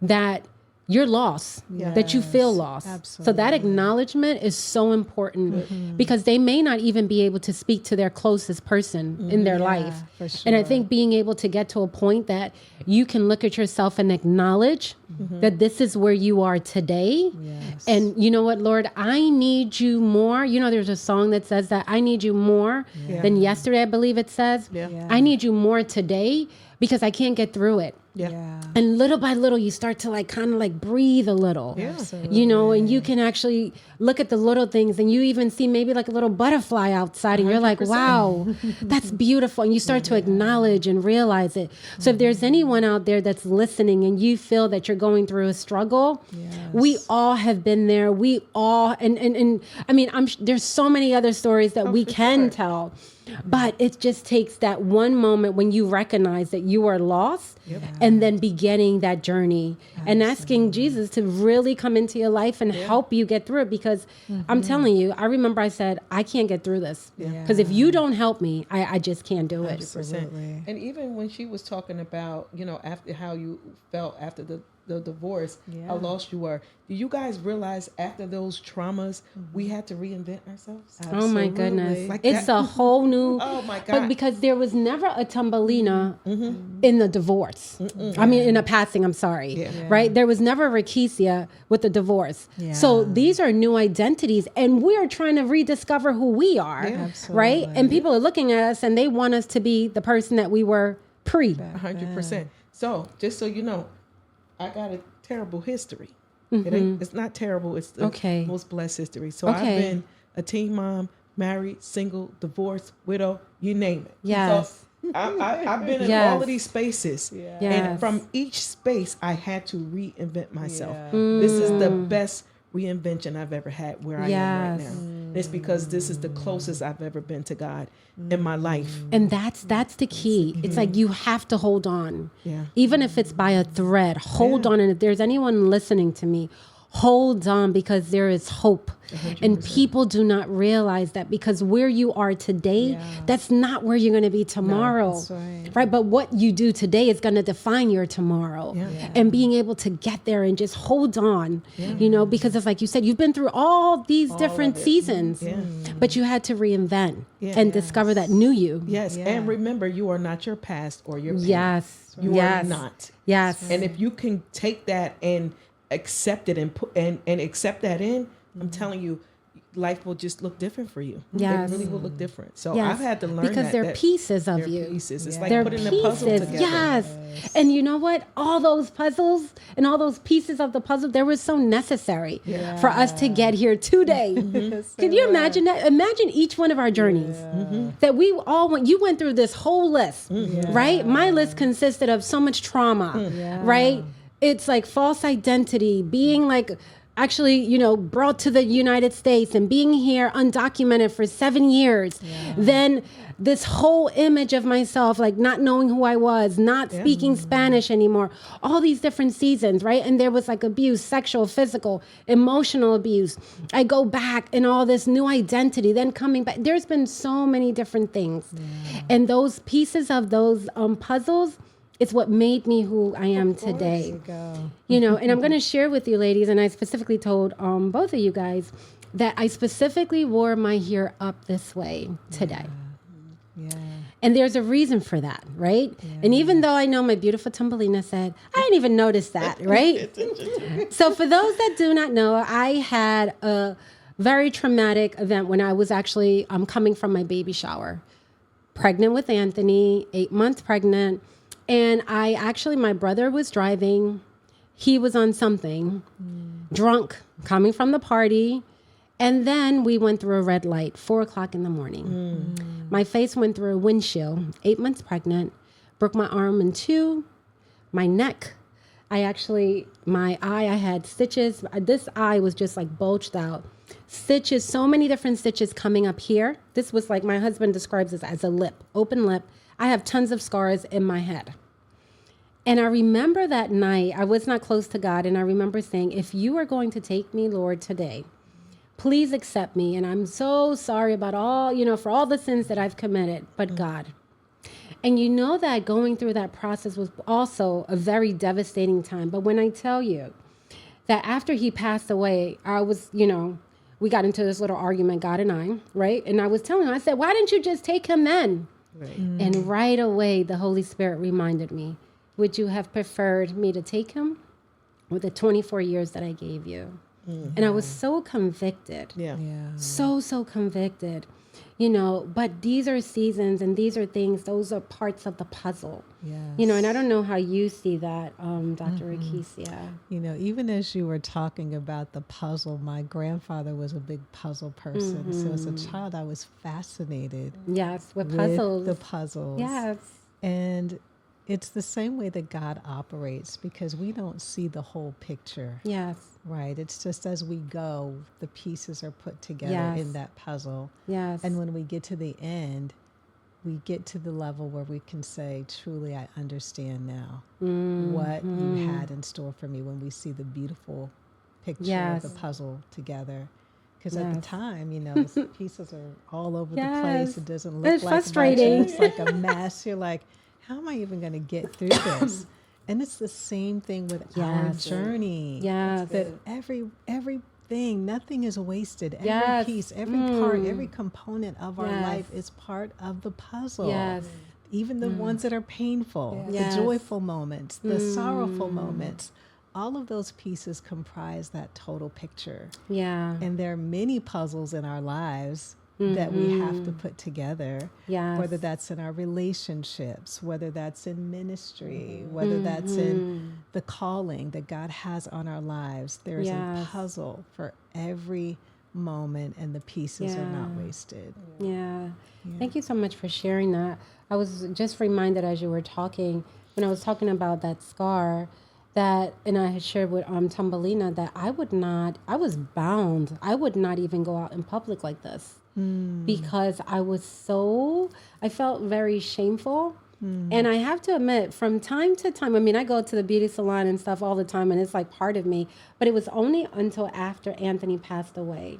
B: that you're lost, that you feel lost. So that acknowledgement is so important because they may not even be able to speak to their closest person in their life.
D: for sure.
B: And I think being able to get to a point that you can look at yourself and acknowledge that this is where you are today.
D: Yes.
B: And you know what, Lord, I need you more. You know, there's a song that says that I need you more than yesterday, I believe it says.
C: Yeah.
B: I need you more today because I can't get through it.
C: Yeah.
B: And little by little, you start to like kind of like breathe a little,
C: Yeah.
B: you know, and you can actually look at the little things and you even see maybe like a little butterfly outside and you're like, wow, that's beautiful. And you start to acknowledge and realize it. So if there's anyone out there that's listening and you feel that you're going through a struggle, we all have been there. We all, and I mean, there's so many other stories that we can tell. But it just takes that one moment when you recognize that you are lost and then beginning that journey and asking Jesus to really come into your life and help you get through it. Because I'm telling you, I remember I said, I can't get through this. Because if you don't help me, I just can't do it.
C: 100%. And even when she was talking about, you know, after how you felt after the divorce, how lost you were. Do you guys realize after those traumas, we had to reinvent ourselves?
B: Oh my goodness.
C: Like
B: It's
C: that.
B: a whole new,
C: Oh my God.
B: but because there was never a Thumbelina in the divorce. I mean, in a passing, I'm sorry. Right? There was never a Rekishia with the divorce. So these are new identities and we're trying to rediscover who we are. Right? And people are looking at us and they want us to be the person that we were pre.
C: 100%. So just so you know, I got a terrible history. It's not terrible. It's the most blessed history. So I've been a teen mom, married, single, divorced, widow, you name it.
B: Yes.
C: So I've been in all of these spaces. And from each space, I had to reinvent myself. This is the best reinvention I've ever had where I am right now. And it's because this is the closest I've ever been to God in my life.
B: And that's the key. It's like you have to hold on. Even if it's by a thread, hold on. And if there's anyone listening to me, hold on because there is hope. 100%. And people do not realize that because where you are today, that's not where you're going to be tomorrow.
D: No, that's
B: right. But what you do today is going to define your tomorrow. And being able to get there and just hold on, you know, because it's like you said, you've been through all these different seasons, but you had to reinvent and discover that new you.
C: And remember, you are not your past or your past.
B: Yes.
C: You are not.
B: Yes.
C: And if you can take that and accept it and accept that in, I'm telling you, life will just look different for you.
B: Yes.
C: It really will look different. So
B: Yes.
C: I've had to learn
B: because they're pieces of
C: they're
B: you.
C: pieces. It's
D: Yeah.
C: like
B: They're
C: putting
B: pieces.
C: a puzzle together.
B: Yes. And you know what? All those puzzles and all those pieces of the puzzle, they were so necessary for us to get here today.
D: Yes,
B: Can
D: they
B: you
D: were.
B: imagine that? Imagine each one of our journeys that we all went. You went through this whole list, right? My list consisted of so much trauma, right? It's like false identity, being like actually, brought to the United States and being here undocumented for 7 years. Then this whole image of myself, like not knowing who I was, not speaking Spanish anymore, all these different seasons, right? And there was like abuse, sexual, physical, emotional abuse. I go back and all this new identity, then coming back. There's been so many different things. And those pieces of those puzzles, it's what made me who I am today.
D: Go.
B: And I'm going to share with you, ladies, and I specifically told both of you guys that I specifically wore my hair up this way today.
D: Yeah.
B: And there's a reason for that, right? And even though I know my beautiful Thumbelina said, I didn't even notice that, right? So for those that do not know, I had a very traumatic event when I was actually coming from my baby shower. Pregnant with Anthony, 8 months pregnant. And my brother was driving. He was on something, drunk, coming from the party. And then we went through a red light, 4:00 in the morning. My face went through a windshield, 8 months pregnant, broke my arm in two, my neck. My eye, I had stitches. This eye was just like bulged out. Stitches, so many different stitches coming up here. This was like, my husband describes this as a lip, open lip. I have tons of scars in my head. And I remember that night, I was not close to God. And I remember saying, if you are going to take me, Lord, today, please accept me. And I'm so sorry about all, for all the sins that I've committed, but God. And that going through that process was also a very devastating time. But when I tell you that after he passed away, I was, we got into this little argument, God and I, right? And I was telling him, I said, why didn't you just take him then? Right. And right away, the Holy Spirit reminded me, would you have preferred me to take him or the 24 years that I gave you? And I was so convicted. So convicted. But these are seasons and these are things, those are parts of the puzzle.
D: Yes.
B: And I don't know how you see that, Dr. Rekishia.
D: Even as you were talking about the puzzle, my grandfather was a big puzzle person. So as a child, I was fascinated.
B: Yes, with puzzles.
D: The puzzles.
B: Yes.
D: And it's the same way that God operates because we don't see the whole picture.
B: Yes.
D: Right. It's just as we go, the pieces are put together in that puzzle.
B: Yes.
D: And when we get to the end, we get to the level where we can say, truly, I understand now what you had in store for me when we see the beautiful picture of the puzzle together. Because at the time, the pieces are all over the place. It doesn't look like
B: frustrating.
D: Much. It's like a mess. You're like, how am I even going to get through this? And it's the same thing with our journey.
B: Yes.
D: That everything, nothing is wasted. Every piece, every part, every component of our life is part of the puzzle.
B: Yes.
D: Even the ones that are painful, the joyful moments, the sorrowful moments. All of those pieces comprise that total picture.
B: Yeah.
D: And there are many puzzles in our lives that we have to put together, whether that's in our relationships, whether that's in ministry, whether that's in the calling that God has on our lives. There's a puzzle for every moment, and the pieces are not wasted.
B: Yeah. Thank you so much for sharing that. I was just reminded as you were talking, when I was talking about that scar, and I had shared with Thumbelina that I was bound. I would not even go out in public like this. Because I felt very shameful. And I have to admit, from time to time, I go to the beauty salon and stuff all the time, and it's like part of me, but it was only until after Anthony passed away.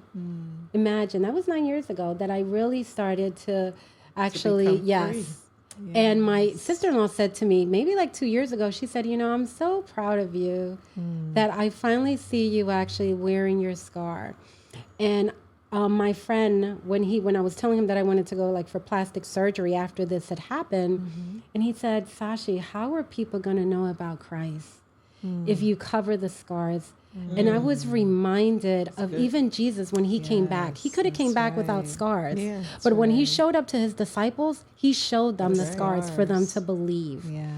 B: Imagine, that was 9 years ago that I really started to actually, And my sister-in-law said to me, maybe like 2 years ago, she said, I'm so proud of you that I finally see you actually wearing your scar. And my friend, when I was telling him that I wanted to go for plastic surgery after this had happened, and he said, Sashi, how are people going to know about Christ if you cover the scars. And I was reminded of even Jesus when he came back. He could have came back without scars.
C: Yeah,
B: but when he showed up to his disciples, he showed them the scars for them to believe.
D: Yeah.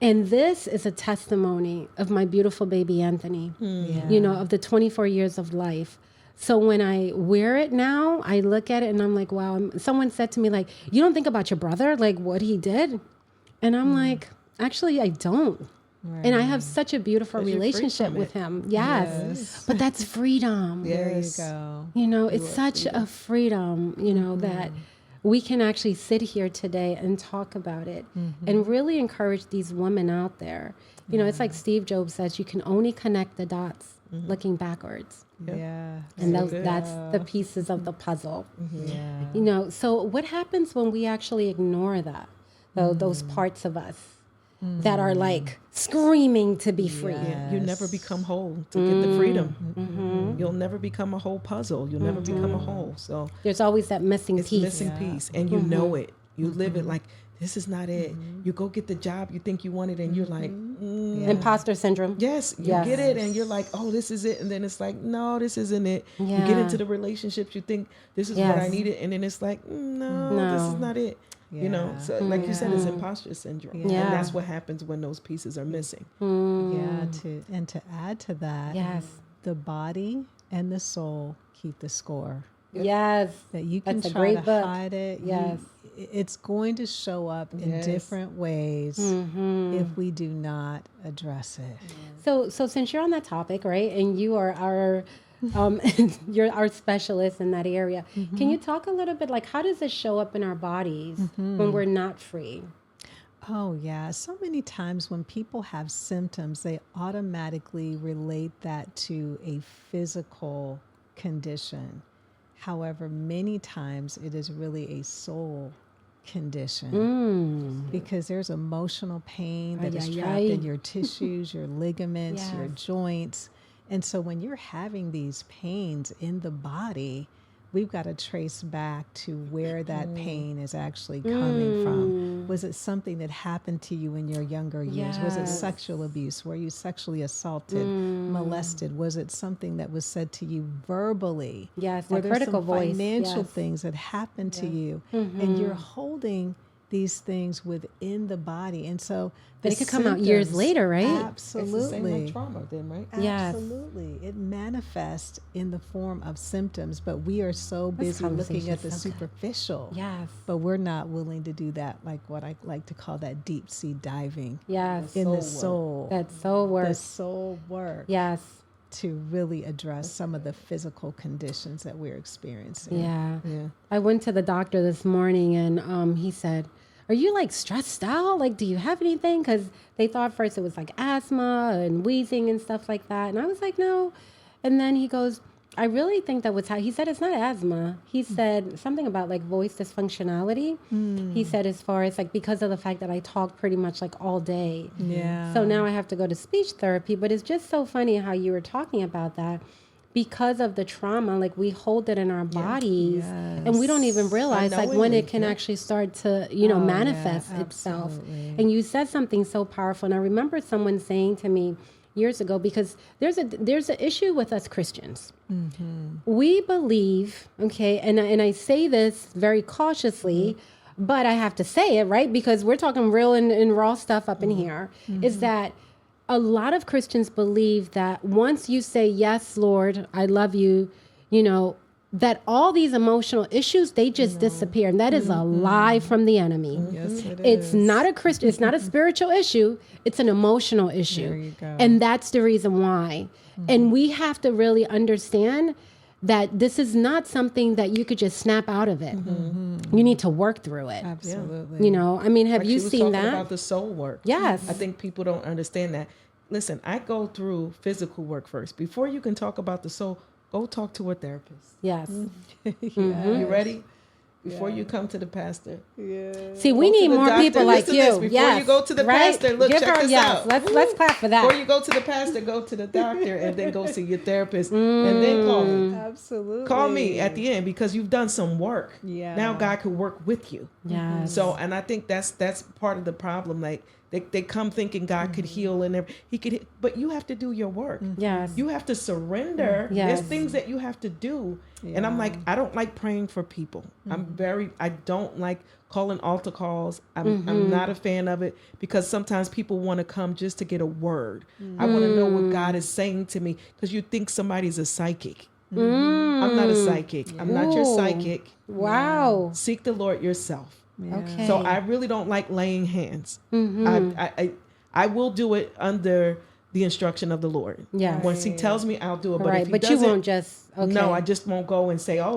B: And this is a testimony of my beautiful baby Anthony, you know, of the 24 years of life. So when I wear it now, I look at it and I'm like, wow. Someone said to me, like, you don't think about your brother, like what he did? And I'm like, actually, I don't. Right. And I have such a beautiful relationship with him. Yes. But that's freedom.
D: There you go.
B: You know, it's such a freedom, you know, that we can actually sit here today and talk about it and really encourage these women out there. You know, it's like Steve Jobs says, you can only connect the dots looking backwards.
D: Yeah.
B: And that's the pieces of the puzzle. Yeah. You know, so what happens when we actually ignore that, those parts of us that are like screaming to be free?
C: You never become whole to get the freedom. You'll never become a whole puzzle. You'll never become a whole. So
B: there's always that missing piece.
C: Missing piece. And you know it. You live it like, this is not it. You go get the job you think you want it, and you're like,
B: imposter syndrome.
C: Yes, you get it, and you're like, oh, this is it. And then it's like, no, this isn't it. You get into the relationships, you think this is what I needed, and then it's like, no, this is not it. You know, so like you said, it's imposter syndrome. And that's what happens when those pieces are missing.
D: To add to that, the body and the soul keep the score.
B: Yes.
D: That you can try to hide it. Yes. It's going to show up in different ways if we do not address it.
B: So since you're on that topic, right, and you are our you're our specialist in that area, can you talk a little bit, like, how does this show up in our bodies when we're not free?
D: Oh, yeah. So many times when people have symptoms, they automatically relate that to a physical condition. However, many times it is really a soul condition because there's emotional pain that is trapped in your tissues, your ligaments, your joints. And so when you're having these pains in the body, we've got to trace back to where that pain is actually coming from. Was it something that happened to you in your younger years? Was it sexual abuse? Were you sexually assaulted, molested? Was it something that was said to you verbally?
B: Yes,
D: were
B: a
D: there
B: critical
D: some
B: voice.
D: financial things that happened to you? And you're holding these things within the body. And so
B: but it could come out years later, right?
D: Absolutely.
C: It's the same like trauma then, right?
D: Absolutely. It manifests in the form of symptoms, but we are so busy looking at the superficial.
B: Yes.
D: But we're not willing to do that, like what I like to call that deep sea diving.
B: Yes.
D: In the soul.
B: That's soul work.
D: The soul work.
B: Yes.
D: To really address some of the physical conditions that we're experiencing.
B: Yeah. I went to the doctor this morning and he said, are you like stressed out? Like, do you have anything? Because they thought first it was like asthma and wheezing and stuff like that. And I was like, no. And then he goes, I really think that he said it's not asthma. He said something about like voice dysfunctionality. He said as far as like because of the fact that I talk pretty much like all day.
D: Yeah.
B: So now I have to go to speech therapy. But it's just so funny how you were talking about that. Because of the trauma, like we hold it in our bodies and we don't even realize like when it can actually start to, you know, manifest itself. And you said something so powerful. And I remember someone saying to me years ago, because there's an issue with us Christians. We believe, okay, and I say this very cautiously, but I have to say it, right? Because we're talking real and raw stuff up in here, is that a lot of Christians believe that once you say, yes, Lord, I love you, you know, that all these emotional issues, they just disappear. And that is a lie from the enemy.
D: Yes, it
B: it's
D: is.
B: not a Christian, it's not a spiritual issue. It's an emotional issue.
D: There you go.
B: And that's the reason why. And we have to really understand that this is not something that you could just snap out of it. You need to work through it.
D: Absolutely.
B: You know, I mean, have
C: Like
B: you
C: she was
B: seen
C: talking
B: that?
C: about the soul work.
B: Yes.
C: I think people don't understand that. Listen, I go through physical work first. Before you can talk about the soul, go talk to a therapist.
B: Yes.
C: You ready? Before you come to the pastor.
B: See, we
C: Go to
B: need
C: the
B: more
C: doctor.
B: people like
C: Listen to this.
B: you.
C: Before
B: Yes.
C: you go to the
B: Right?
C: pastor, look,
B: Give
C: check
B: her,
C: this
B: yes.
C: out.
B: Let's clap for that.
C: Before you go to the pastor, go to the doctor and then go see your therapist and then call me.
D: Absolutely.
C: Call me at the end because you've done some work.
D: Yeah.
C: Now God can work with you.
B: Yes.
C: So, and I think that's part of the problem. Like They come thinking God could heal and he could, but you have to do your work.
B: Yes.
C: You have to surrender.
B: Yes.
C: There's things that you have to do. And I'm like, I don't like praying for people. I don't like calling altar calls. I'm not a fan of it because sometimes people want to come just to get a word. I want to know what God is saying to me because you think somebody's a psychic. I'm not a psychic. I'm not your psychic.
B: Wow.
C: Seek the Lord yourself.
B: Okay.
C: So I really don't like laying hands. I will do it under the instruction of the Lord.
B: Yeah.
C: Once he tells me, I'll do it. But
B: Right.
C: if he
B: But you
C: doesn't,
B: won't just, okay.
C: no, I just won't go and say, oh,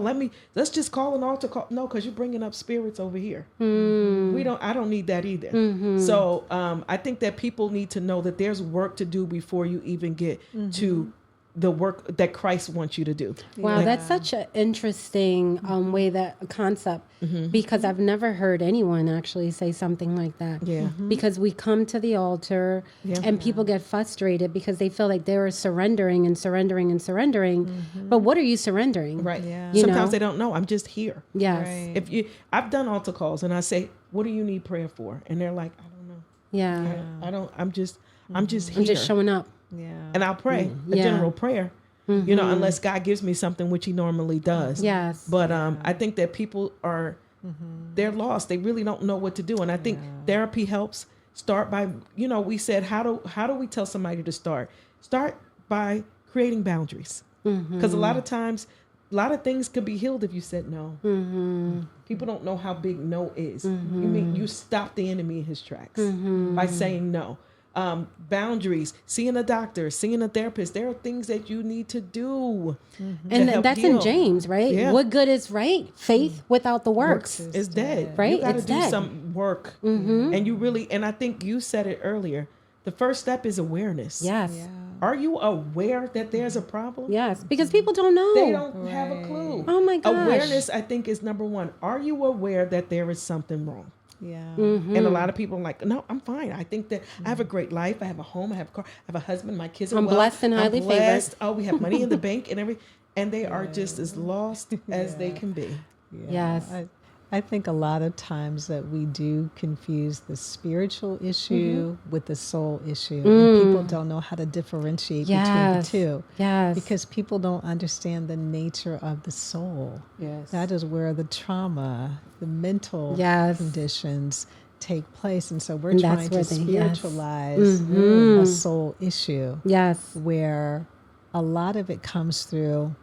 C: let's just call an altar call. No, because you're bringing up spirits over here. I don't need that either. So I think that people need to know that there's work to do before you even get to the work that Christ wants you to do.
B: Wow, that's such an interesting concept because I've never heard anyone actually say something like that.
C: Yeah.
B: Because we come to the altar and people get frustrated because they feel like they're surrendering and surrendering and surrendering. But what are you surrendering?
C: Right.
D: Yeah.
C: Sometimes they don't know. I'm just here.
B: Yes.
D: Right.
C: I've done altar calls and I say, what do you need prayer for? And they're like, I don't know.
B: Yeah.
C: I don't, I'm just here.
B: I'm just showing up.
D: Yeah.
C: And I'll pray a general prayer, unless God gives me something, which he normally does.
B: Yes.
C: But I think that people are, they're lost. They really don't know what to do. And I think therapy helps. Start by, we said, how do we tell somebody to start? Start by creating boundaries. Because a lot of times, a lot of things can be healed if you said no. People don't know how big no is. You mean you stop the enemy in his tracks by saying no. Boundaries, seeing a doctor, seeing a therapist. There are things that you need to do.
B: And that's
C: heal.
B: in James, right?
C: Yeah.
B: What good is faith without the works?
C: Is dead.
B: Right?
C: You got to
B: It's
C: do
B: dead.
C: some work. And you really, and I think you said it earlier, the first step is awareness.
B: Yes.
D: Yeah.
C: Are you aware that there's a problem?
B: Yes. Because people don't know.
C: They don't have a clue.
B: Oh my gosh.
C: Awareness, I think, is number one. Are you aware that there is something wrong?
D: Yeah.
C: And a lot of people are like, no, I'm fine. I think that I have a great life. I have a home. I have a car. I have a husband. My kids are
B: I'm
C: well.
B: blessed and highly
C: blessed.
B: favored.
C: Oh, we have money in the bank and everything. And they are just as lost as they can be.
B: Yes.
D: I think a lot of times that we do confuse the spiritual issue with the soul issue. And people don't know how to differentiate between the two.
B: Yes.
D: Because people don't understand the nature of the soul.
C: Yes.
D: That is where the trauma, the mental conditions take place. And so we're trying to spiritualize a soul issue.
B: Yes.
D: Where a lot of it comes through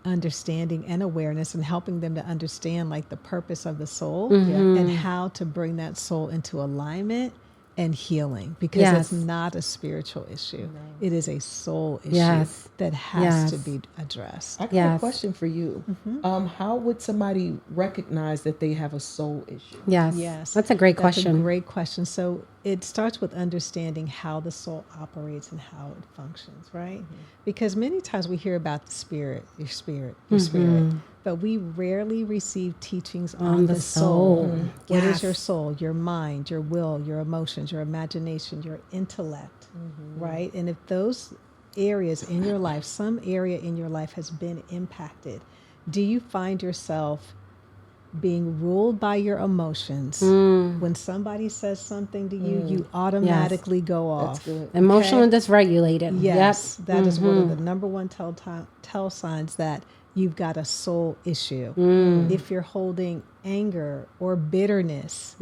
D: understanding and awareness and helping them to understand like the purpose of the soul and how to bring that soul into alignment and healing, because it's not a spiritual issue. It is a soul issue that has to be addressed.
C: I got a question for you. How would somebody recognize that they have a soul issue?
D: Yes.
B: That's a great question.
D: That's a great question. So it starts with understanding how the soul operates and how it functions, right? Because many times we hear about the spirit, your spirit, but we rarely receive teachings on the soul. What is your soul? Your mind, your will, your emotions, your imagination, your intellect, right? And if those areas in your life, some area in your life has been impacted, do you find yourself being ruled by your emotions? When somebody says something to you, you automatically go off.
C: That's good.
B: Emotional and dysregulated.
D: Yes, that is one of the number one tell signs that you've got a soul issue. If you're holding anger or bitterness,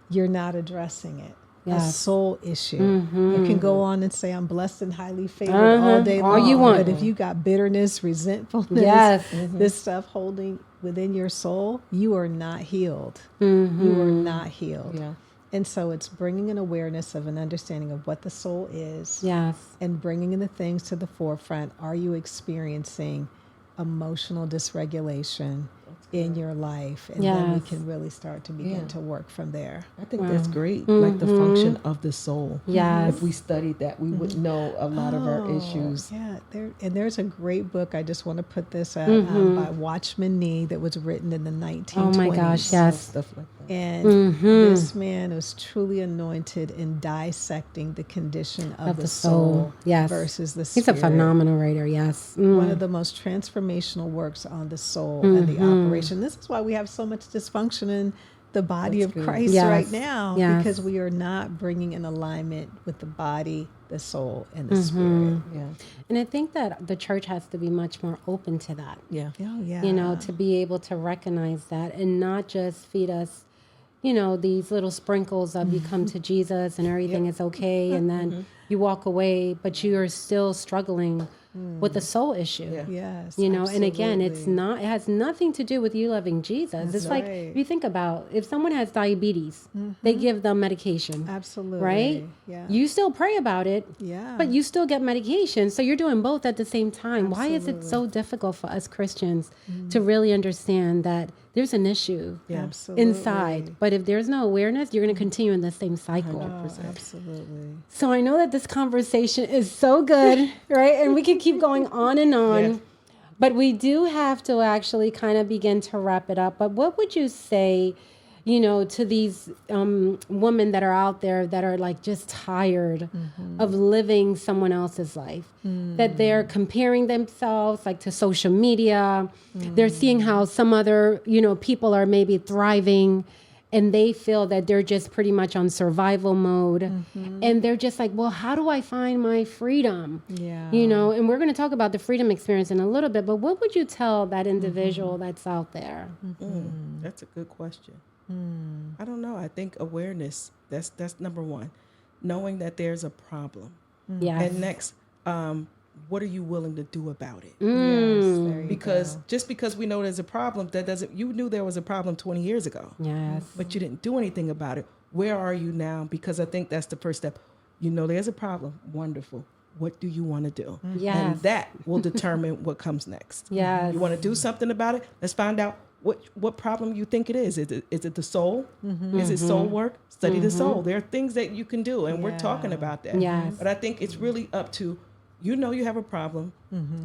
D: you're not addressing it. A soul issue. You can go on and say, I'm blessed and highly favored all day long.
B: All you want.
D: But if you got bitterness, resentfulness, this stuff holding within your soul, you are not healed. You are not healed. And so it's bringing an awareness of an understanding of what the soul is. And bringing in the things to the forefront. Are you experiencing emotional dysregulation in your life? And then we can really start to begin to work from there.
C: I think that's great. Like the function of the soul. If we studied that, we would know a lot of our issues.
D: There's a great book. I just want to put this out by Watchman Nee that was written in the 1920s.
B: Oh my gosh, yes.
C: Stuff like that.
D: And this man was truly anointed in dissecting the condition of the soul versus the spirit.
B: He's a phenomenal writer,
D: One of the most transformational works on the soul and the operation. This is why we have so much dysfunction the body
C: That's
D: of
C: good.
D: Christ
B: Yes.
D: right now
B: Yes.
D: because we are not bringing in alignment with the body, the soul, and the
B: Mm-hmm.
D: spirit.
C: Yeah.
B: And I think that the church has to be much more open to that.
C: Yeah.
D: Oh, yeah.
B: You know, to be able to recognize that and not just feed us, you know, these little sprinkles of you come to Jesus and everything is okay, and then you walk away, but you are still struggling with a soul issue.
C: Yeah.
D: Yes.
B: You know, and again, it
D: absolutely.
B: has nothing to do with you loving Jesus. It's like,
D: right.
B: if you think about, if someone has diabetes, they give them medication.
D: Absolutely.
B: Right?
D: Yeah.
B: You still pray about it,
D: Yeah.
B: but you still get medication. So you're doing both at the same time. Why is it so difficult for us Christians to really understand that there's an issue
C: Yeah.
D: Absolutely.
B: inside? But if there's no awareness, you're going to continue in the same cycle.
D: Oh, absolutely.
B: So I know that this conversation is so good, right? And we can keep going on and on.
C: Yeah.
B: But we do have to actually kind of begin to wrap it up. But what would you say, you know, to these women that are out there that are like just tired of living someone else's life? That they're comparing themselves like to social media. They're seeing how some other, you know, people are maybe thriving, and they feel that they're just pretty much on survival mode. And they're just like, well, how do I find my freedom?
D: Yeah.
B: You know, and we're going to talk about the freedom experience in a little bit, but what would you tell that individual that's out there?
C: That's a good question. I don't know. I think awareness, that's number one. Knowing that there's a problem.
B: Yes.
C: And next, what are you willing to do about it?
D: Yes, there you
C: Because
D: go.
C: just because we know there's a problem, that doesn't, you knew there was a problem 20 years ago,
B: Yes.
C: but you didn't do anything about it. Where are you now? Because I think that's the first step. You know there's a problem. Wonderful. What do you want to do?
B: Yes.
C: And that will determine what comes next.
B: Yes.
C: You want to do something about it? Let's find out what problem you think it is. Is it the soul? Is it soul work? Study the soul. There are things that you can do, and we're talking about that.
B: Yes.
C: But I think it's really up to, you know you have a problem.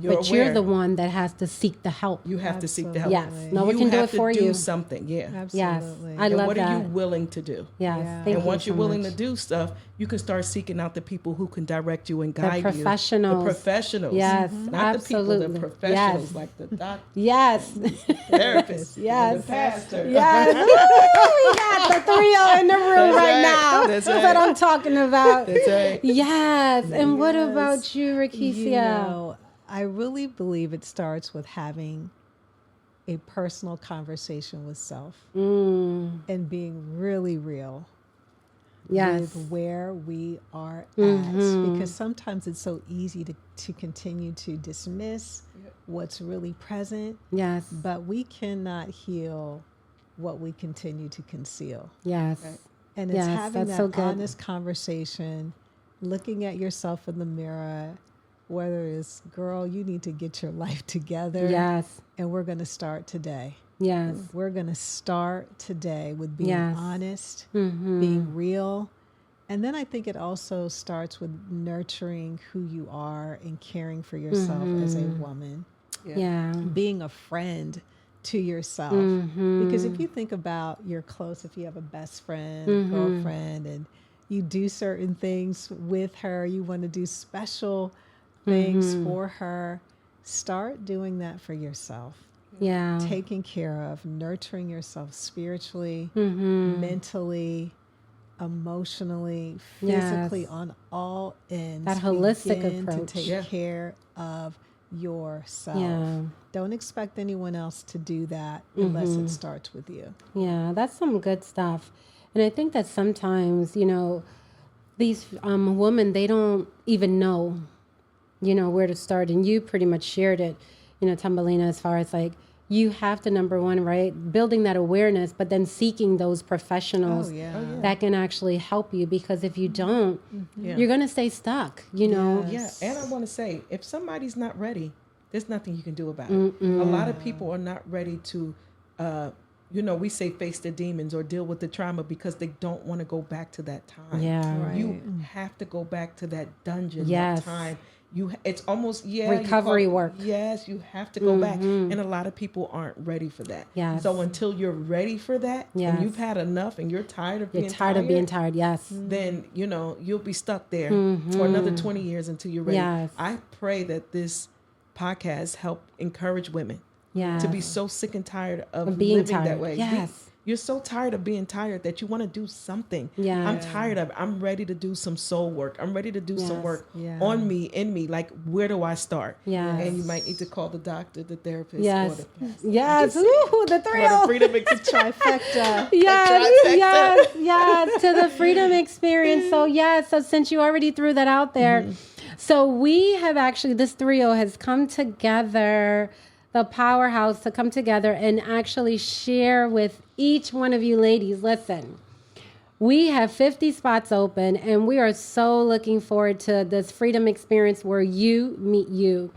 C: You're
B: But
C: aware.
B: you're the one that has to seek the help.
C: You have to seek the help.
B: Yes. No one can do
C: have
B: it for
C: to do
B: you.
C: something. Yeah.
B: Yes.
D: Absolutely.
B: I
C: And
B: love
C: what
B: that.
C: are you willing to do?
B: Yes.
D: Yeah.
B: Thank
C: And
B: you
C: once
B: so
C: you're willing
B: much.
C: to do stuff, you can start seeking out the people who can direct you and guide you.
B: professionals.
C: The professionals.
B: Yes,
C: Not the people,
B: absolutely.
C: the professionals,
B: Yes.
C: like the doctor,
B: Yes.
C: therapist,
B: Yes.
C: the pastor.
B: Yes. We got the three in the room
C: That's
B: right
C: right.
B: now.
C: That's
B: That's
C: right.
B: what I'm talking about.
C: That's right.
B: Yes. And what
D: Yes.
B: about you, Rekishia?
D: You know, I really believe it starts with having a personal conversation with self and being really real
B: Yes.
D: with where we are at. Because sometimes it's so easy to continue to dismiss what's really present,
B: Yes.
D: but we cannot heal what we continue to conceal.
B: Yes.
D: And it's
B: Yes,
D: having
B: that's
D: that
B: so good.
D: honest conversation, looking at yourself in the mirror, whether it's, girl, you need to get your life together.
B: Yes.
D: And we're going to start today.
B: Yes.
D: We're going to start today with being
B: Yes.
D: honest,
B: Mm-hmm.
D: being real. And then I think it also starts with nurturing who you are and caring for yourself as a woman,
B: Yeah.
D: being a friend to yourself.
B: Mm-hmm.
D: Because if you think about your close, if you have a best friend, girlfriend, and you do certain things with her, you want to do special things for her, start doing that for yourself.
B: Yeah.
D: Taking care of, nurturing yourself spiritually,
B: Mm-hmm.
D: mentally, emotionally,
B: Yes.
D: physically, on all ends.
B: That holistic
D: Begin
B: approach.
D: to take
C: Yeah.
D: care of yourself.
B: Yeah.
D: Don't expect anyone else to do that unless it starts with you.
B: Yeah, that's some good stuff. And I think that sometimes, you know, these women, they don't even know, you know, where to start. And you pretty much shared it, you know, Thumbelina, as far as like, you have to, number one, right, building that awareness, but then seeking those professionals that can actually help you. Because if you don't, you're going to stay stuck, you know?
C: Yeah, and I want to say, if somebody's not ready, there's nothing you can do about it. A lot of people are not ready to, you know, we say face the demons or deal with the trauma because they don't want to go back to that time.
B: Yeah.
D: Right.
C: You have to go back to that dungeon,
B: Yes.
C: that time. It's almost,
B: Recovery work.
C: Yes, you have to go back. And a lot of people aren't ready for that.
B: Yes.
C: So until you're ready for that,
B: Yes.
C: and you've had enough and you're tired of
B: You're
C: being
B: tired of being tired, yes.
C: then you know you'll be stuck there for another 20 years until you're ready.
B: Yes.
C: I pray that this podcast help encourage women
B: Yeah.
C: to be so sick and tired of
B: being
C: living
B: tired.
C: that way.
B: Yes.
C: you're so tired of being tired that you want to do something.
B: Yeah.
C: I'm tired of it. I'm ready to do some soul work. I'm ready to do some
B: Yes.
C: work
D: Yeah.
C: on me, in me. Like, where do I start?
B: Yes.
C: And you might need to call the doctor, the therapist, or
B: Yes.
C: the
B: Yes. Ooh, the
C: or the
B: thrill.
C: freedom
D: Trifecta.
B: Yes, to the freedom experience. So since you already threw that out there, so we have actually, this trio has come together, the powerhouse to come together and actually share with each one of you ladies. Listen, we have 50 spots open, and we are so looking forward to this freedom experience where you meet you.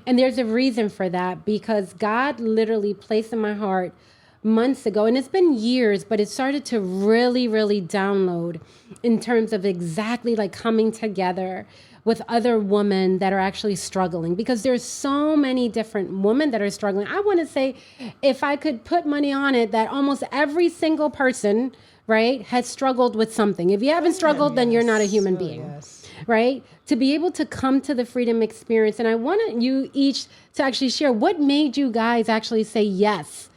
B: And there's a reason for that, because God literally placed in my heart months ago, and it's been years, but it started to really, really download in terms of exactly like coming together with other women that are actually struggling, because there's so many different women that are struggling. I want to say, if I could put money on it, that almost every single person, right, has struggled with something. If you haven't struggled, then you're not a human being.
D: Yes.
B: Right? To be able to come to the freedom experience. And I want you each to actually share what made you guys actually say yes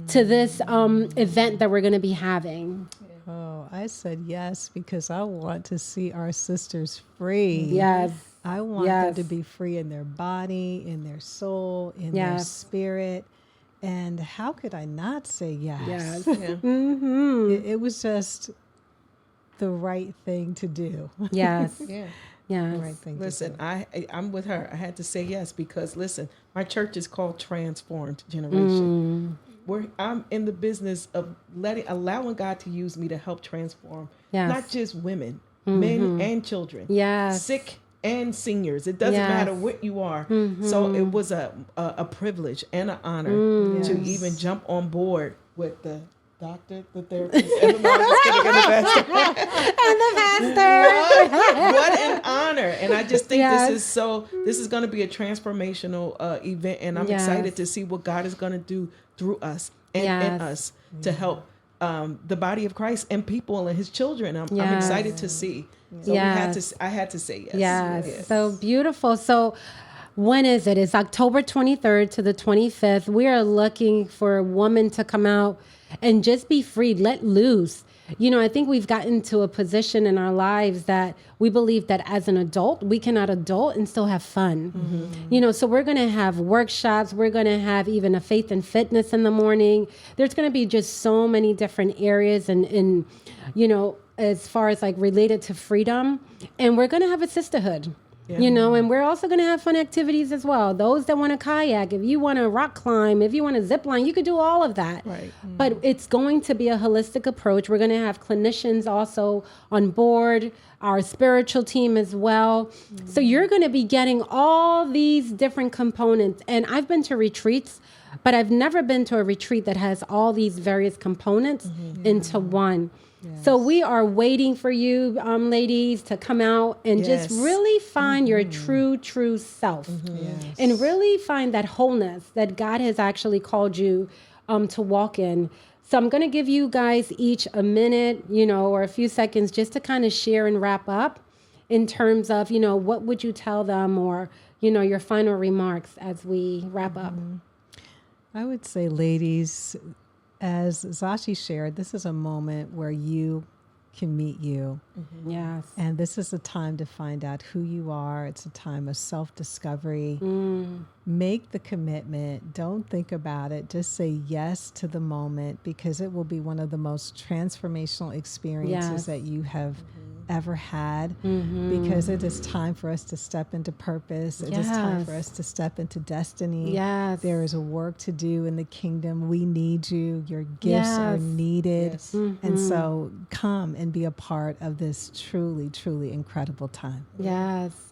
B: to this event that we're going to be having.
D: Oh, I said yes because I want to see our sisters free.
B: Yes.
D: I want them to be free in their body, in their soul, in their spirit. And how could I not say yes?
B: Yes.
D: It was just the right thing to do.
B: Yes.
C: Yeah.
B: Yes.
D: The right thing
C: Listen,
D: to do.
C: I'm with her. I had to say yes because, listen, my church is called Transformed Generation. I'm in the business of allowing God to use me to help transform not just women, men and children, sick and seniors. It doesn't matter what you are. So it was a privilege and an honor to even jump on board with the doctor, the therapist, and the mom pastor.
B: And the pastor.
C: What an honor. And I just think this is going to be a transformational event. And I'm excited to see what God is going to do through us and in us to help the body of Christ and people and his children. I'm excited to see. So I had to say yes.
B: Yes. So beautiful. So when is it? It's October 23rd to the 25th. We are looking for a woman to come out and just be free, let loose. You know, I think we've gotten to a position in our lives that we believe that as an adult, we cannot adult and still have fun. You know, so we're going to have workshops. We're going to have even a faith and fitness in the morning. There's going to be just so many different areas and you know, as far as like related to freedom. And we're going to have a sisterhood. You know, and we're also going to have fun activities as well. Those that want to kayak, if you want to rock climb, if you want to zip line, you could do all of that.
C: Right.
B: But it's going to be a holistic approach. We're going to have clinicians also on board, our spiritual team as well. So you're going to be getting all these different components. And I've been to retreats, but I've never been to a retreat that has all these various components into one. So we are waiting for you, ladies, to come out and just really find your true self and really find that wholeness that God has actually called you to walk in. So I'm going to give you guys each a minute, you know, or a few seconds just to kind of share and wrap up in terms of, you know, what would you tell them or, you know, your final remarks as we wrap up.
D: I would say, ladies, as Zachi shared, this is a moment where you can meet you.
B: Yes.
D: And this is a time to find out who you are. It's a time of self-discovery. Make the commitment. Don't think about it. Just say yes to the moment, because it will be one of the most transformational experiences that you have ever had, because it is time for us to step into purpose. It is time for us to step into destiny. There is a work to do in the kingdom. We need you. Your gifts are needed. And so come and be a part of this truly, truly incredible time.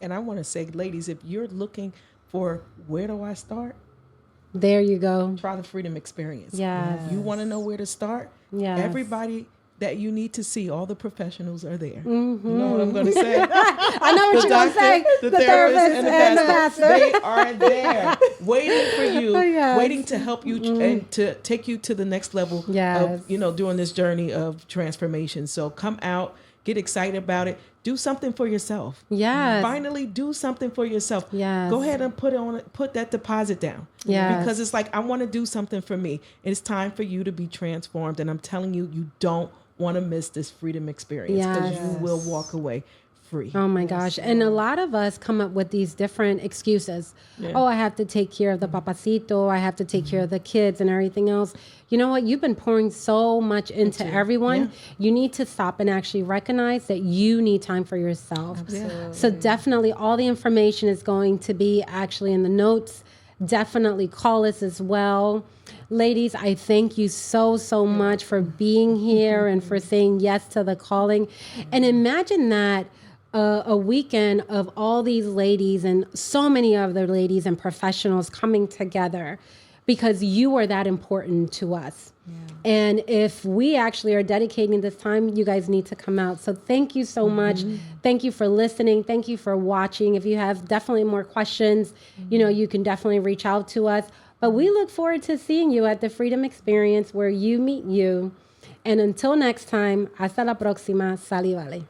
C: And I want to say, ladies, if you're looking for where do I start?
B: There you go.
C: Try the freedom experience. You want to know where to start? Everybody that you need to see, all the professionals are there. You know what I'm going to say?
B: I know what you're going to say.
C: The therapist and the pastor. They are there waiting for you, waiting to help you and to take you to the next level of, you know, doing this journey of transformation. So come out, get excited about it. Do something for yourself.
B: Yes.
C: Finally do something for yourself.
B: Yes.
C: Go ahead and put that deposit down.
B: Yes.
C: Because it's like, I want to do something for me. It's time for you to be transformed. And I'm telling you, you don't want to miss this freedom experience, because
B: Yes.
C: you will walk away free.
B: Oh my gosh. And a lot of us come up with these different excuses.
C: Yeah.
B: Oh, I have to take care of the papacito. I have to take care of the kids and everything else. You know what? You've been pouring so much into everyone.
C: Yeah.
B: You need to stop and actually recognize that you need time for yourself.
D: Absolutely.
B: So definitely all the information is going to be actually in the notes. Definitely call us as well. Ladies, I thank you so much for being here and for saying yes to the calling. And imagine that a weekend of all these ladies and so many other ladies and professionals coming together because you are that important to us. Yeah. And if we actually are dedicating this time, you guys need to come out. So thank you so much. Thank you for listening. Thank you for watching. If you have definitely more questions, you can definitely reach out to us. But we look forward to seeing you at the Freedom Experience where you meet you. And until next time, hasta la próxima. Sal y vale.